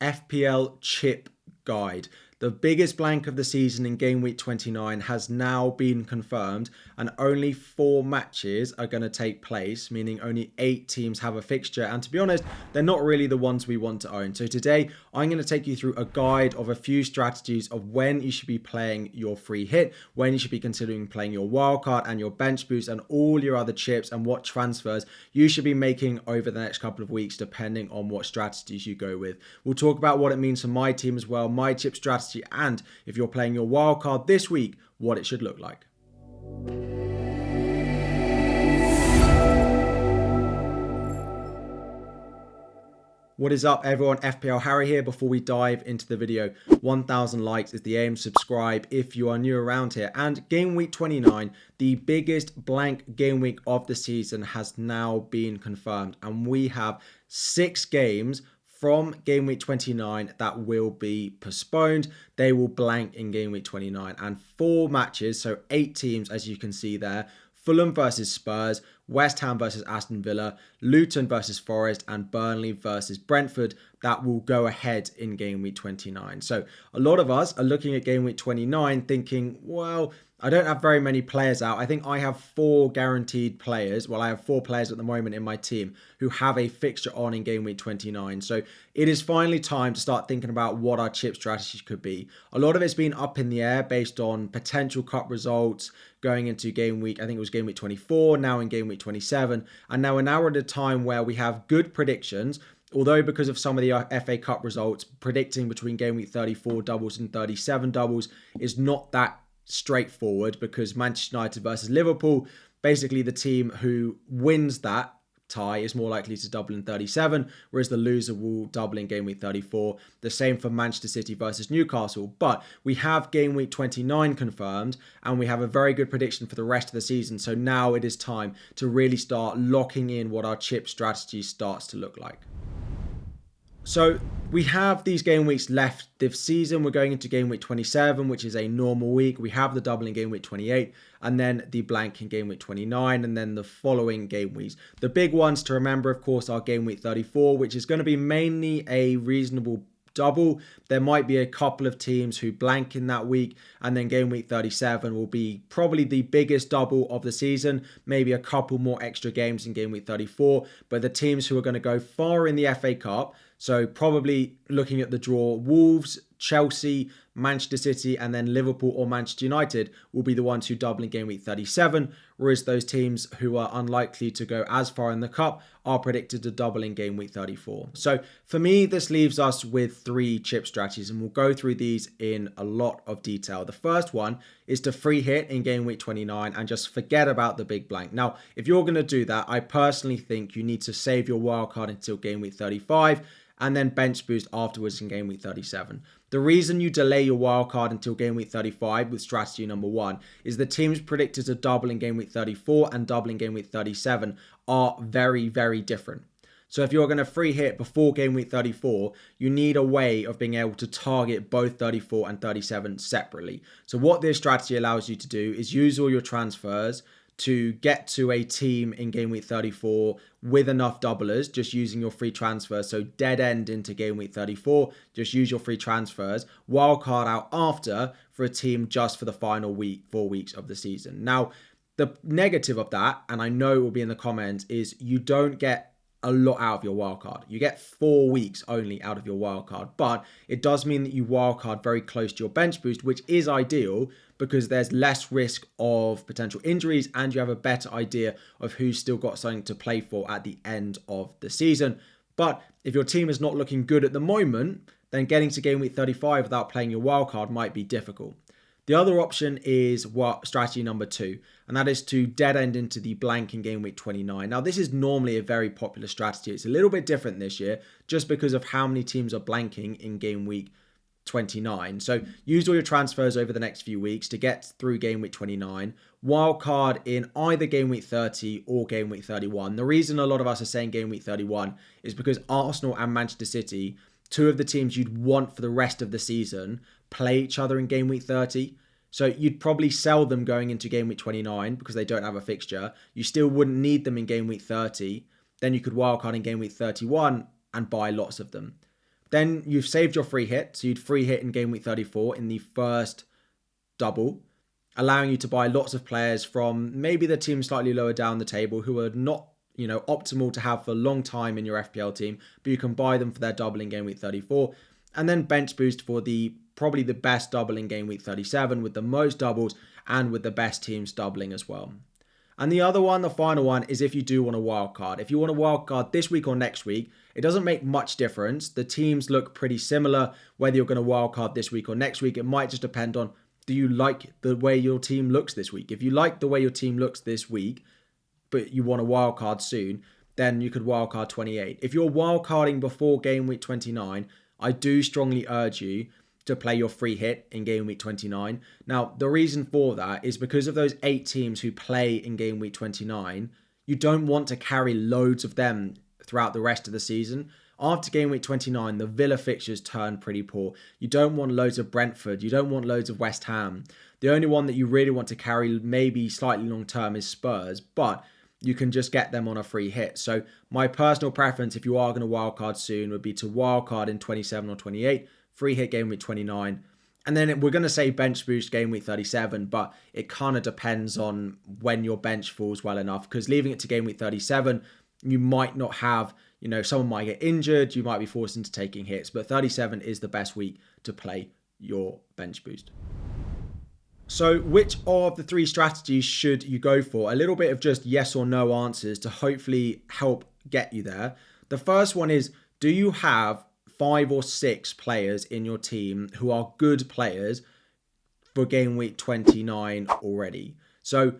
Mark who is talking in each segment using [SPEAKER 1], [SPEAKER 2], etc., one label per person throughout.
[SPEAKER 1] FPL chip guide. The biggest blank of the season in game week 29 has now been confirmed, and only 4 matches are going to take place, meaning only 8 teams have a fixture. And to be honest, they're not really the ones we want to own. So today, I'm going to take you through a guide of a few strategies of when you should be playing your free hit, when you should be considering playing your wildcard and your bench boost and all your other chips, and what transfers you should be making over the next couple of weeks, depending on what strategies you go with. We'll talk about what it means for my team as well, my chip strategy, and if you're playing your wildcard this week, what it should look like. What is up everyone, FPL Harry here. Before we dive into the video, 1,000 likes is the aim. Subscribe if you are new around here. And game week 29, the biggest blank game week of the season, has now been confirmed. And we have 6 games from game week 29 that will be postponed. They will blank in game week 29, and 4 matches, so 8 teams as you can see there. Fulham versus Spurs, West Ham versus Aston Villa, Luton versus Forest, and Burnley versus Brentford that will go ahead in game week 29. So a lot of us are looking at game week 29 thinking, well, I don't have very many players out. I think I have 4 guaranteed players. Well, I have 4 players at the moment in my team who have a fixture on in game week 29. So it is finally time to start thinking about what our chip strategies could be. A lot of it's been up in the air based on potential cup results going into game week, I think it was game week 24, now in game week 27. And now we're at a time where we have good predictions, although because of some of the FA Cup results, predicting between game week 34 doubles and 37 doubles is not that straightforward, because Manchester United versus Liverpool, basically the team who wins that tie is more likely to double in 37, whereas the loser will double in game week 34. The same for Manchester City versus Newcastle. But we have game week 29 confirmed, and we have a very good prediction for the rest of the season. So now it is time to really start locking in what our chip strategy starts to look like. So we have these game weeks left this season. We're going into game week 27, which is a normal week. We have the double in game week 28, and then the blank in game week 29, and then the following game weeks. The big ones to remember, of course, are game week 34, which is going to be mainly a reasonable double. There might be a couple of teams who blank in that week, and then game week 37 will be probably the biggest double of the season, maybe a couple more extra games in game week 34. But the teams who are going to go far in the FA Cup, so probably looking at the draw, Wolves, Chelsea, Manchester City, and then Liverpool or Manchester United will be the ones who double in game week 37, whereas those teams who are unlikely to go as far in the cup are predicted to double in game week 34. So for me, this leaves us with 3 chip strategies, and we'll go through these in a lot of detail. The first one is to free hit in game week 29 and just forget about the big blank. Now, if you're going to do that, I personally think you need to save your wildcard until game week 35, and then bench boost afterwards in game week 37. The reason you delay your wildcard until game week 35 with strategy number 1 is the teams predicted to double in game week 34 and double in game week 37 are very, very different. So if you're going to free hit before game week 34, you need a way of being able to target both 34 and 37 separately. So what this strategy allows you to do is use all your transfers to get to a team in game week 34 with enough doublers, just using your free transfers. So dead end into game week 34, just use your free transfers, wildcard out after for a team just for the final 4 weeks of the season. Now, the negative of that, and I know it will be in the comments, is you don't get a lot out of your wildcard. You get 4 weeks only out of your wildcard, but it does mean that you wildcard very close to your bench boost, which is ideal because there's less risk of potential injuries and you have a better idea of who's still got something to play for at the end of the season. But if your team is not looking good at the moment, then getting to game week 35 without playing your wildcard might be difficult. The other option is strategy number 2, and that is to dead end into the blank in game week 29. Now, this is normally a very popular strategy. It's a little bit different this year just because of how many teams are blanking in game week 29. So use all your transfers over the next few weeks to get through game week 29. Wildcard in either game week 30 or game week 31. The reason a lot of us are saying game week 31 is because Arsenal and Manchester City, 2 of the teams you'd want for the rest of the season, play each other in game week 30. So you'd probably sell them going into game week 29 because they don't have a fixture. You still wouldn't need them in game week 30. Then you could wildcard in game week 31 and buy lots of them. Then you've saved your free hit. So you'd free hit in game week 34 in the first double, allowing you to buy lots of players from maybe the team slightly lower down the table who are not, optimal to have for a long time in your FPL team, but you can buy them for their double in game week 34. And then bench boost for probably the best double in game week 37 with the most doubles and with the best teams doubling as well. And the other one, the final one, is if you do want a wild card. If you want a wild card this week or next week, it doesn't make much difference. The teams look pretty similar, whether you're going to wild card this week or next week. It might just depend on, do you like the way your team looks this week? If you like the way your team looks this week, but you want a wild card soon, then you could wild card 28. If you're wild carding before game week 29, I do strongly urge you to play your free hit in game week 29. Now, the reason for that is because of those 8 teams who play in game week 29, you don't want to carry loads of them throughout the rest of the season. After game week 29, the Villa fixtures turn pretty poor. You don't want loads of Brentford. You don't want loads of West Ham. The only one that you really want to carry maybe slightly long term is Spurs, but you can just get them on a free hit. So my personal preference, if you are going to wildcard soon, would be to wildcard in 27 or 28, free hit game week 29. And then we're going to say bench boost game week 37, but it kind of depends on when your bench falls well enough, because leaving it to game week 37, you might not have, someone might get injured, you might be forced into taking hits, but 37 is the best week to play your bench boost. So which of the 3 strategies should you go for? A little bit of just yes or no answers to hopefully help get you there. The first one is, do you have 5 or 6 players in your team who are good players for game week 29 already? So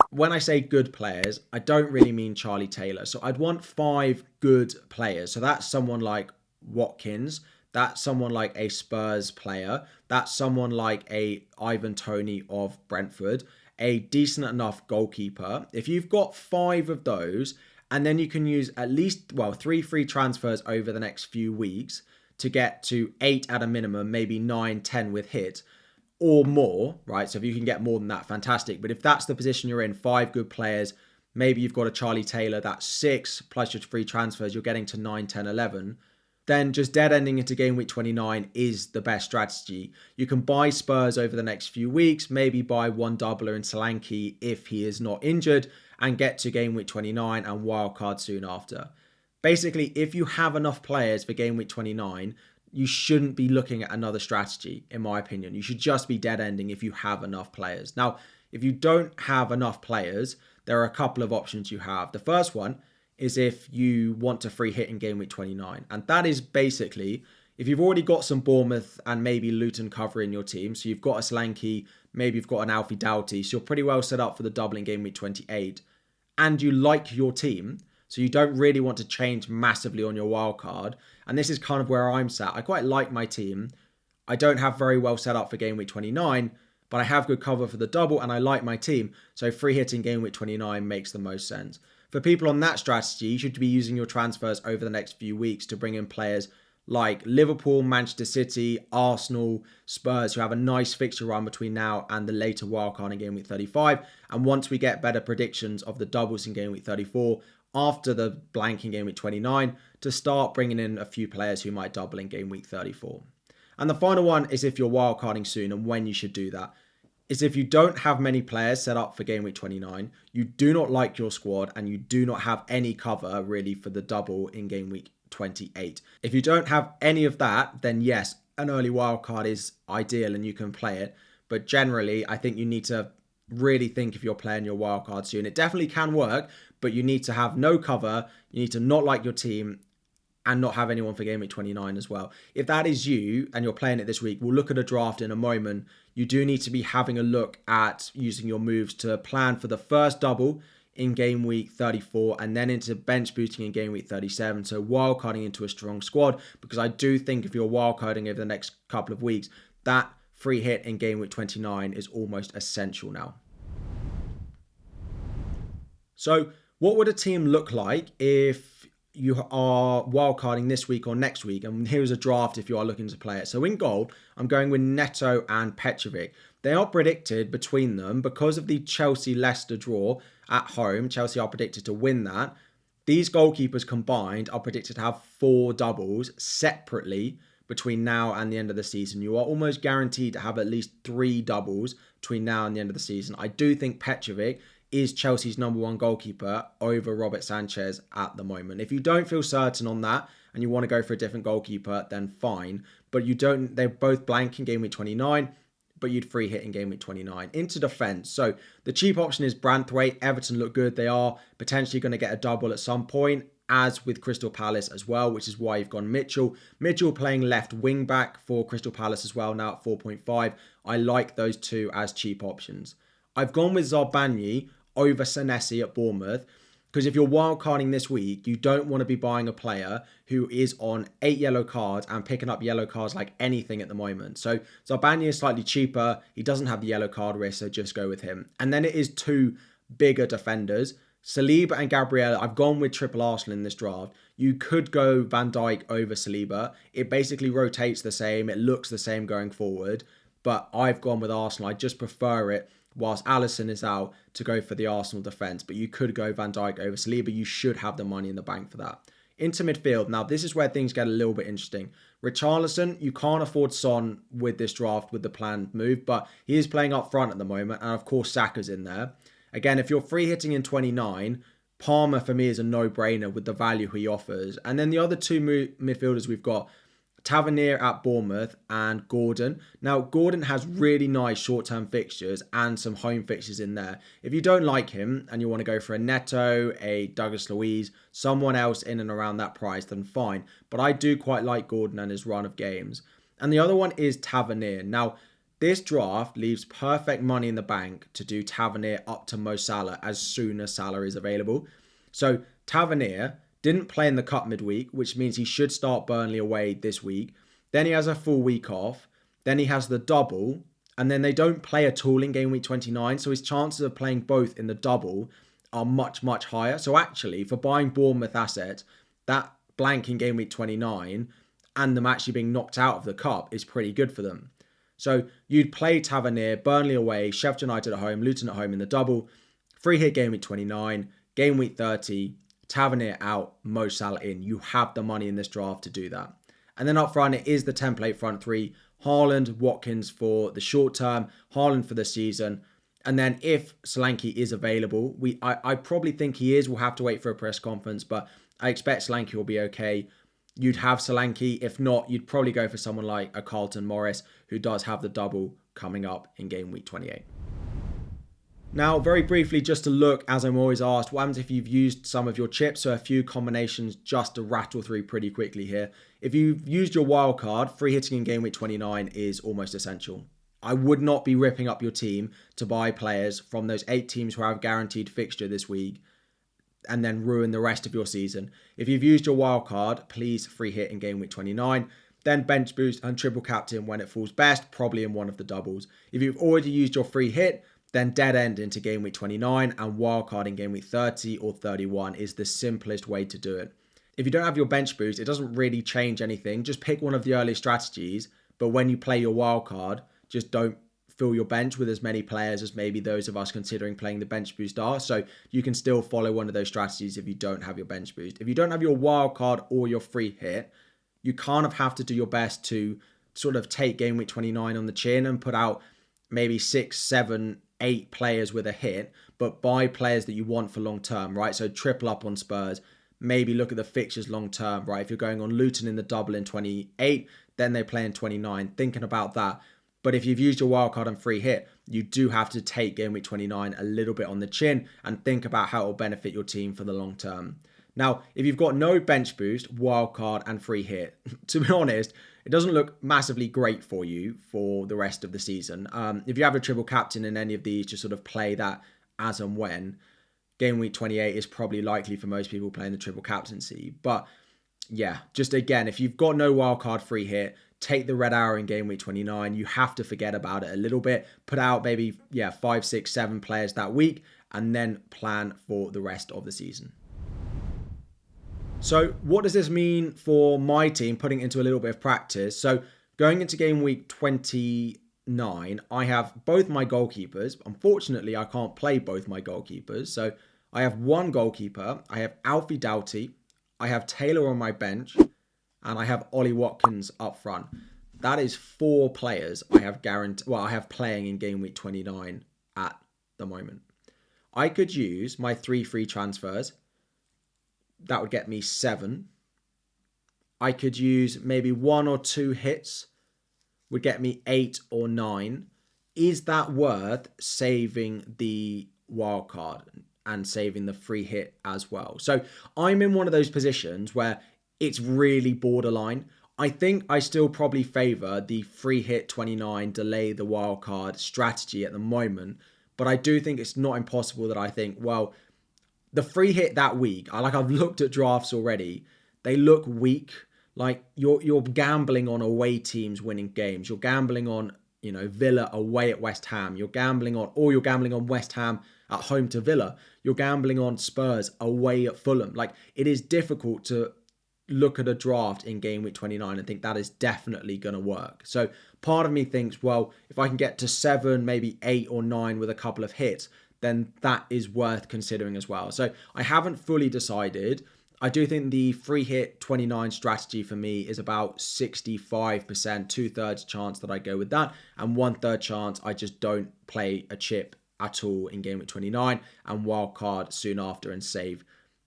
[SPEAKER 1] when I say good players, I don't really mean Charlie Taylor. So I'd want 5 good players. So that's someone like Watkins. That's someone like a Spurs player. That's someone like a Ivan Toney of Brentford. A decent enough goalkeeper. If you've got 5 of those, and then you can use at least, 3 free transfers over the next few weeks to get to 8 at a minimum, maybe 9, 10 with hit or more, right? So if you can get more than that, fantastic. But if that's the position you're in, 5 good players, maybe you've got a Charlie Taylor, that's 6 plus your free transfers, you're getting to 9, 10, 11. Then just dead ending into game week 29 is the best strategy. You can buy Spurs over the next few weeks, maybe buy one doubler in Solanke if he is not injured, and get to game week 29 and wildcard soon after. Basically, if you have enough players for game week 29, you shouldn't be looking at another strategy, in my opinion. You should just be dead ending if you have enough players. Now, if you don't have enough players, there are a couple of options you have. The first one is if you want to free hit in game week 29. And that is basically, if you've already got some Bournemouth and maybe Luton cover in your team, so you've got a Solanke, maybe you've got an Alfie Doughty, so you're pretty well set up for the double in game week 28, and you like your team, so you don't really want to change massively on your wild card. And this is kind of where I'm sat. I quite like my team. I don't have very well set up for game week 29, but I have good cover for the double and I like my team. So free hitting game week 29 makes the most sense. For people on that strategy, you should be using your transfers over the next few weeks to bring in players like Liverpool, Manchester City, Arsenal, Spurs, who have a nice fixture run between now and the later wildcard in game week 35. And once we get better predictions of the doubles in game week 34, after the blank in game week 29, to start bringing in a few players who might double in game week 34. And the final one is if you're wildcarding soon and when you should do that. Is if you don't have many players set up for game week 29, you do not like your squad, and you do not have any cover really for the double in game week 28. If you don't have any of that, then yes, an early wildcard is ideal and you can play it. But generally, I think you need to really think if you're playing your wildcard soon. It definitely can work, but you need to have no cover. You need to not like your team and not have anyone for game week 29 as well. If that is you and you're playing it this week, we'll look at a draft in a moment. You do need to be having a look at using your moves to plan for the first double in game week 34 and then into bench boosting in game week 37. So wildcarding into a strong squad, because I do think if you're wildcarding over the next couple of weeks, that free hit in game week 29 is almost essential now. So what would a team look like if you are wildcarding this week or next week? And here's a draft if you are looking to play it. So in goal, I'm going with Neto and Petrovic. They are predicted between them because of the Chelsea-Leicester draw at home. Chelsea are predicted to win that. These goalkeepers combined are predicted to have 4 doubles separately between now and the end of the season. You are almost guaranteed to have at least 3 doubles between now and the end of the season. I do think Petrovic is Chelsea's #1 goalkeeper over Robert Sanchez at the moment. If you don't feel certain on that and you want to go for a different goalkeeper, then fine. But you don't, they're both blank in game week 29, but you'd free hit in game week 29. Into defence. So the cheap option is Branthwaite. Everton look good. They are potentially going to get a double at some point, as with Crystal Palace as well, which is why you've gone Mitchell. Mitchell playing left wing back for Crystal Palace as well now at 4.5. I like those two as cheap options. I've gone with Zarbagni over Senesi at Bournemouth, because if you're wildcarding this week, you don't want to be buying a player who is on 8 yellow cards and picking up yellow cards like anything at the moment. So Zarbagni is slightly cheaper. He doesn't have the yellow card risk, so just go with him. And then it is 2 bigger defenders. Saliba and Gabriel. I've gone with triple Arsenal in this draft. You could go Van Dijk over Saliba. It basically rotates the same. It looks the same going forward. But I've gone with Arsenal. I just prefer it whilst Alisson is out to go for the Arsenal defence. But you could go Van Dijk over Saliba. You should have the money in the bank for that. Into midfield. Now, this is where things get a little bit interesting. Richarlison, you can't afford Son with this draft with the planned move, but he is playing up front at the moment. And of course, Saka's in there. Again, if you're free hitting in 29, Palmer for me is a no-brainer with the value he offers. And then the other 2 midfielders we've got, Tavernier at Bournemouth and Gordon. Now, Gordon has really nice short-term fixtures and some home fixtures in there. If you don't like him and you want to go for a Neto, a Douglas Luiz, someone else in and around that price, then fine. But I do quite like Gordon and his run of games. And the other one is Tavernier. Now, this draft leaves perfect money in the bank to do Tavernier up to Mo Salah as soon as Salah is available. So Tavernier didn't play in the cup midweek, which means he should start Burnley away this week. Then he has a full week off. Then he has the double. And then they don't play at all in game week 29. So his chances of playing both in the double are much, much higher. So actually, for buying Bournemouth assets, that blank in game week 29 and them actually being knocked out of the cup is pretty good for them. So you'd play Tavernier, Burnley away, Sheffield United at home, Luton at home in the double. Free hit game week 29, game week 30, Tavernier out, Mo Salah in. You have the money in this draft to do that. And then up front, it is the template front 3. Haaland, Watkins for the short term, Haaland for the season. And then if Solanke is available, I probably think he is. We'll have to wait for a press conference, but I expect Solanke will be okay. You'd have Solanke. If not, you'd probably go for someone like a Carlton Morris, who does have the double coming up in game week 28. Now, very briefly, just to look, as I'm always asked, what happens if you've used some of your chips? So a few combinations just to rattle through pretty quickly here. If you've used your wild card, free hitting in game week 29 is almost essential. I would not be ripping up your team to buy players from those 8 teams who have guaranteed fixture this week and then ruin the rest of your season. If you've used your wild card, please free hit in game week 29. Then bench boost and triple captain when it falls best, probably in one of the doubles. If you've already used your free hit, then dead end into game week 29 and wildcard in game week 30 or 31 is the simplest way to do it. If you don't have your bench boost, it doesn't really change anything. Just pick one of the early strategies, but when you play your wildcard, just don't fill your bench with as many players as maybe those of us considering playing the bench boost are. So you can still follow one of those strategies if you don't have your bench boost. If you don't have your wildcard or your free hit, you kind of have to do your best to sort of take game week 29 on the chin and put out maybe 6, 7, 8 players with a hit, but buy players that you want for long term, right? So triple up on Spurs. Maybe look at the fixtures long term, right? If you're going on Luton in the double in 28, then they play in 29. Thinking about that. But if you've used your wildcard and free hit, you do have to take game week 29 a little bit on the chin and think about how it will benefit your team for the long term. Now, if you've got no bench boost, wildcard and free hit, to be honest, it doesn't look massively great for you for the rest of the season. If you have a triple captain in any of these, just sort of play that as and when. Game week 28 is probably likely for most people playing the triple captaincy. But yeah, just again, if you've got no wildcard free hit, take the red arrow in game week 29. You have to forget about it a little bit. Put out maybe 5, 6, 7 players that week and then plan for the rest of the season. So what does this mean for my team, putting into a little bit of practice? So going into game week 29, I have both my goalkeepers. Unfortunately, I can't play both my goalkeepers. So I have one goalkeeper. I have Alfie Doughty. I have Taylor on my bench. And I have Ollie Watkins up front. That is 4 players I have I have playing in game week 29 at the moment. I could use my 3 free transfers. That would get me 7. I could use maybe 1 or 2 hits. Would get me 8 or 9. Is that worth saving the wildcard and saving the free hit as well? So I'm in one of those positions where it's really borderline. I think I still probably favour the free hit 29, delay the wildcard strategy at the moment. But I do think it's not impossible that I think, well, the free hit that week, I've looked at drafts already. They look weak. Like you're gambling on away teams winning games. You're gambling on, Villa away at West Ham. You're gambling on West Ham at home to Villa. You're gambling on Spurs away at Fulham. Like, it is difficult to look at a draft in game week 29 and think that is definitely going to work. So part of me thinks, well, if I can get to 7, maybe 8 or 9 with a couple of hits, then that is worth considering as well. So I haven't fully decided. I do think the free hit 29 strategy for me is about 65%, 2/3 chance that I go with that, and 1/3 chance I just don't play a chip at all in game week 29 and wildcard soon after and save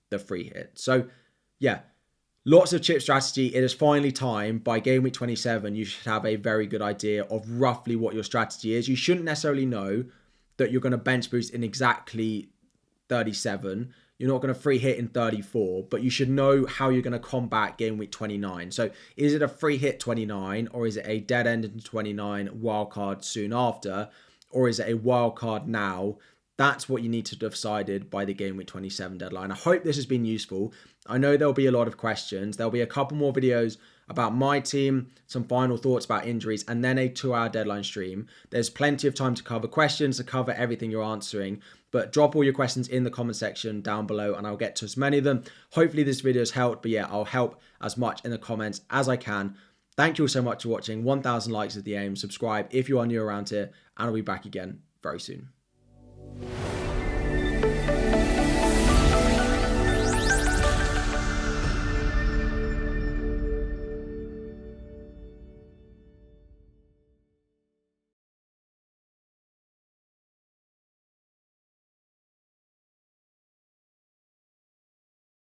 [SPEAKER 1] the free hit. So yeah, lots of chip strategy. It is finally time. By game week 27, you should have a very good idea of roughly what your strategy is. You shouldn't necessarily know that you're going to bench boost in exactly 37. You're not going to free hit in 34, but you should know how you're going to combat game week 29. So is it a free hit 29, or is it a dead end in 29 wildcard soon after, or is it a wildcard now? That's what you need to have decided by the game week 27 deadline. I hope this has been useful. I know there'll be a lot of questions. There'll be a couple more videos about my team, some final thoughts about injuries, and then a 2-hour deadline stream. There's plenty of time to cover questions, to cover everything you're answering. But drop all your questions in the comment section down below and I'll get to as many of them. Hopefully this video has helped. But yeah, I'll help as much in the comments as I can. Thank you all so much for watching. 1,000 likes is the aim. Subscribe if you are new around here, and I'll be back again very soon.